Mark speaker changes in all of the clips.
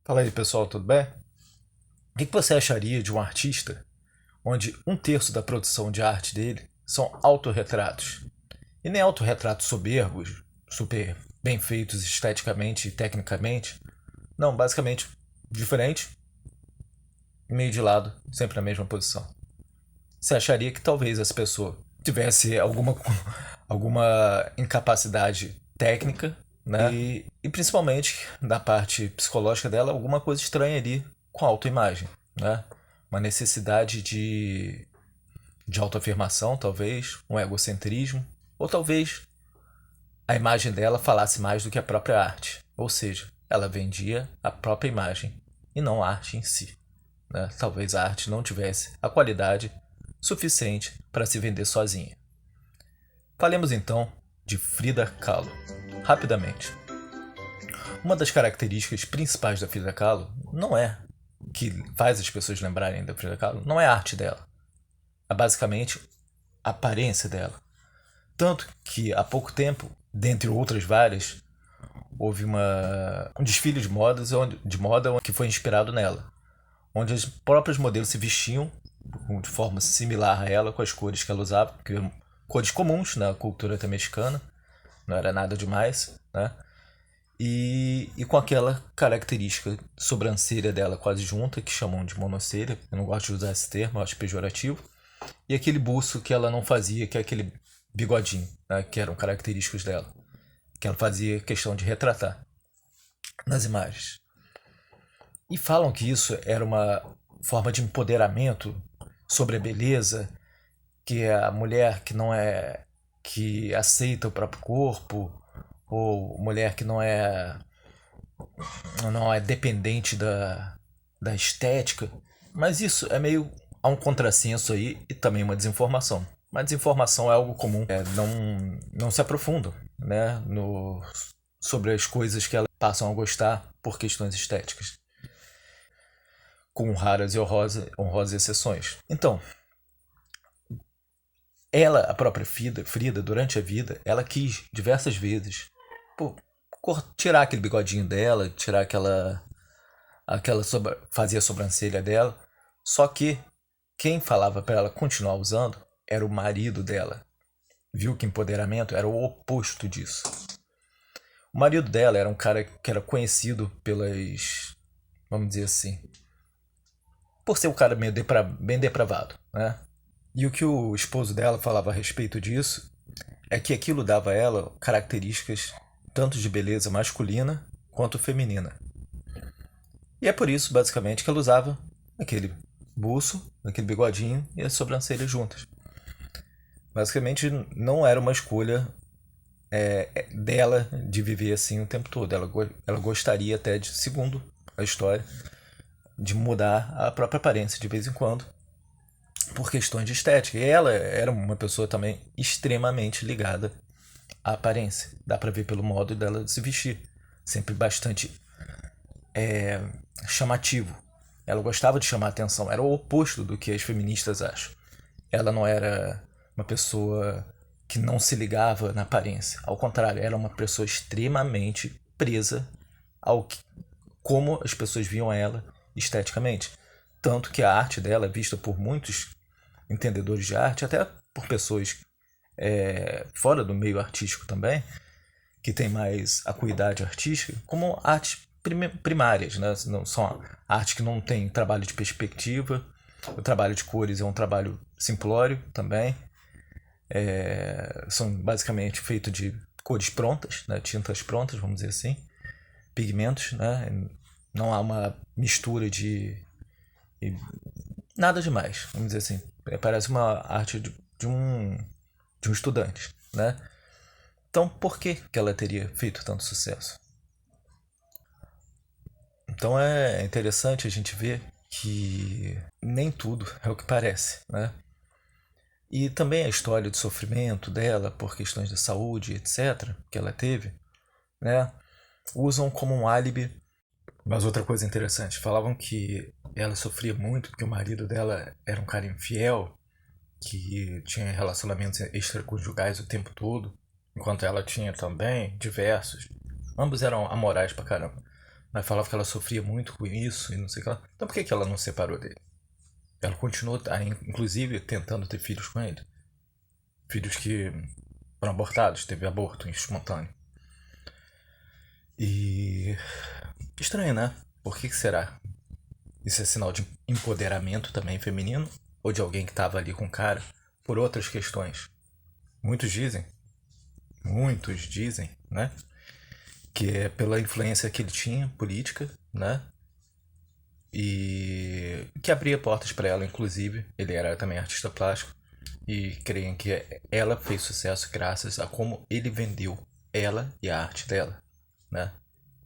Speaker 1: Fala aí, pessoal, tudo bem? O que você acharia de um artista onde um terço da produção de arte dele são autorretratos? E nem autorretratos soberbos, super bem feitos esteticamente e tecnicamente. Não, basicamente diferente, meio de lado, sempre na mesma posição. Você acharia que talvez essa pessoa tivesse alguma incapacidade técnica, né? E principalmente na parte psicológica dela, alguma coisa estranha ali com a autoimagem, né? Uma necessidade de autoafirmação, talvez, um egocentrismo, ou talvez a imagem dela falasse mais do que a própria arte. Ou seja, ela vendia a própria imagem e não a arte em si, né? Talvez a arte não tivesse a qualidade suficiente para se vender sozinha. Falemos então de Frida Kahlo, rapidamente. Uma das características principais da Frida Kahlo não é que faz as pessoas lembrarem da Frida Kahlo, não é a arte dela, é basicamente a aparência dela. Tanto que há pouco tempo, dentre outras várias, houve um desfile de moda que foi inspirado nela, onde os próprios modelos se vestiam de forma similar a ela, com as cores que ela usava, que eram cores comuns na cultura até mexicana, não era nada demais, né? E com aquela característica sobrancelha dela quase junta, que chamam de monocelha, eu não gosto de usar esse termo, eu acho pejorativo, e aquele buço que ela não fazia, que é aquele bigodinho, né? Que eram característicos dela, que ela fazia questão de retratar nas imagens. E falam que isso era uma forma de empoderamento sobre a beleza, que é a mulher que não é que aceita o próprio corpo, ou mulher que não é dependente da estética. Mas isso é meio há um contrassenso aí e também uma desinformação. Mas desinformação é algo comum, não se aprofundam, né, sobre as coisas que elas passam a gostar por questões estéticas, com raras e honrosas exceções. Então, ela, a própria Frida, durante a vida, ela quis diversas vezes pô, tirar aquele bigodinho dela, tirar fazia a sobrancelha dela. Só que quem falava para ela continuar usando era o marido dela. Viu que empoderamento era o oposto disso. O marido dela era um cara que era conhecido vamos dizer assim, por ser um cara bem depravado, né? E o que o esposo dela falava a respeito disso é que aquilo dava a ela características tanto de beleza masculina quanto feminina. E é por isso, basicamente, que ela usava aquele buço, aquele bigodinho e as sobrancelhas juntas. Basicamente, não era uma escolha dela de viver assim o tempo todo. Ela gostaria até de, segundo a história, de mudar a própria aparência de vez em quando, por questões de estética. E ela era uma pessoa também extremamente ligada à aparência. Dá pra ver pelo modo dela de se vestir. Sempre bastante chamativo. Ela gostava de chamar atenção. Era o oposto do que as feministas acham. Ela não era uma pessoa que não se ligava na aparência. Ao contrário, era uma pessoa extremamente presa ao que, como as pessoas viam ela esteticamente. Tanto que a arte dela é vista por muitos entendedores de arte, até por pessoas fora do meio artístico também, que tem mais acuidade artística, como artes primárias, né? Não são arte que não tem trabalho de perspectiva. O trabalho de cores é um trabalho simplório também. São basicamente feitos de cores prontas, né? Tintas prontas, vamos dizer assim, pigmentos, né? Não há uma mistura de nada demais, vamos dizer assim. Parece uma arte de um estudante, né? Então, por que ela teria feito tanto sucesso? Então é interessante a gente ver que nem tudo é o que parece, né? E também a história de sofrimento dela por questões de saúde, etc., que ela teve, né? Usam como um álibi. Mas outra coisa interessante, falavam que ela sofria muito porque o marido dela era um cara infiel, que tinha relacionamentos extraconjugais o tempo todo, enquanto ela tinha também diversos. Ambos eram amorais pra caramba. Mas falava que ela sofria muito com isso e não sei o que lá. Então por que ela não se separou dele? Ela continuou, inclusive, tentando ter filhos com ele. Filhos que foram abortados, teve aborto espontâneo. E. Estranho, né? Por que será? Isso é sinal de empoderamento também feminino? Ou de alguém que estava ali com o cara por outras questões? Muitos dizem, né? Que é pela influência que ele tinha, política, né? E que abria portas para ela, inclusive. Ele era também artista plástico. E creem que ela fez sucesso graças a como ele vendeu ela e a arte dela, né?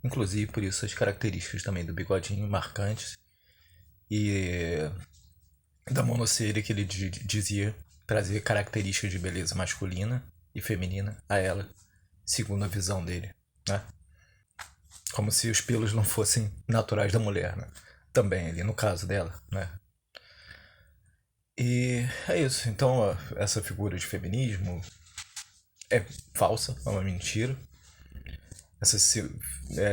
Speaker 1: Inclusive por isso as características também do bigodinho marcantes e da monocelha que ele dizia trazer características de beleza masculina e feminina a ela, segundo a visão dele, né? Como se os pelos não fossem naturais da mulher, né? Também ali no caso dela, né? E é isso. Então, ó, essa figura de feminismo é falsa, é uma mentira. Essa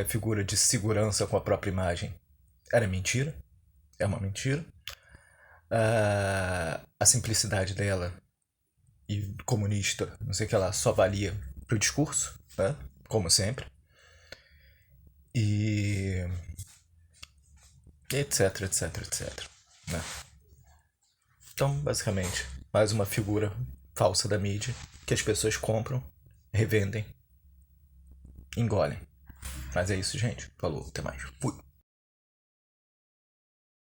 Speaker 1: figura de segurança com a própria imagem era mentira, é uma mentira. A simplicidade dela e comunista, não sei o que lá, só valia pro discurso, né? Como sempre. E etc, etc, etc. Né? Então, basicamente, mais uma figura falsa da mídia que as pessoas compram, revendem, engolem. Mas é isso, gente. Falou, até mais. Fui.